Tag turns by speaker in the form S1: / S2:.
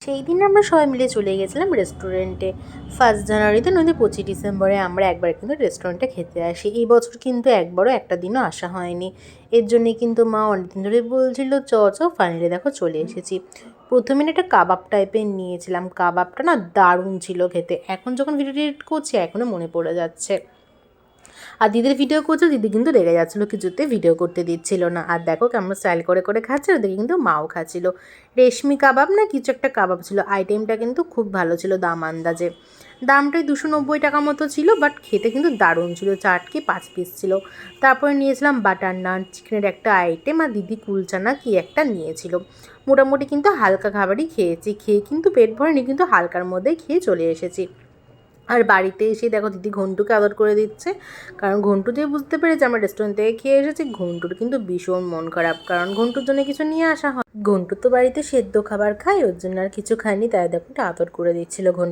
S1: সেই দিন আমরা সবাই মিলে চলে গেছিলাম রেস্টুরেন্টে। 1 জানুয়ারিতে নইলে 25 ডিসেম্বরে আমরা একবার কিন্তু রেস্টুরেন্টে খেতে আসি। এই বছর কিন্তু একবারও একটা দিনও আসা হয়নি। এর জন্যে কিন্তু মা অনেকদিন ধরে বলছিল চ চ, ফাইনালি দেখো চলে এসেছি। প্রথমে না একটা কাবাব টাইপের নিয়েছিলাম, কাবাবটা না দারুণ ছিল খেতে। এখন যখন ভিডিওটি এডিট করছি এখনও মনে পড়ে যাচ্ছে। আর দিদির ভিডিও করছে, দিদি কিন্তু রেগে যাচ্ছিলো, কিছুতে ভিডিও করতে দিচ্ছিল না। আর দেখো কেমন স্টাইল করে করে খাচ্ছে, ওদিকে কিন্তু মাও খাচ্ছিল। রেশমি কাবাব না কিছু একটা কাবাব ছিল, আইটেমটা কিন্তু খুব ভালো ছিল দাম আন্দাজে। দামটাই 290 টাকা মতো ছিল, বাট খেতে কিন্তু দারুণ ছিল। 4 কি 5 পিস ছিল। তারপরে নিয়েছিলাম বাটার নান, চিকেনের একটা আইটেম, আর দিদি কুলচা না কি একটা নিয়েছিল। মোটামুটি কিন্তু হালকা খাবারই খেয়েছি, খেয়ে কিন্তু পেট ভরেনি, কিন্তু হালকার মধ্যেই খেয়ে চলে এসেছি। আর বাড়িতে এসে দেখো দিদি ঘন্টুকে আদর করে দিচ্ছে, কারণ ঘন্টু দিয়ে বুঝতে পেরেছে আমরা রেস্টুরেন্ট থেকে খেয়ে এসেছি। ঘন্টুর কিন্তু ভীষণ মন খারাপ, কারণ ঘন্টুর জন্য কিছু নিয়ে আসা হয়। ঘন্টু তো বাড়িতে সেদ্ধ খাবার খায়, ওর জন্য আর কিছু খায়নি, তাই দেখো আদর করে দিচ্ছিল ঘন্টু।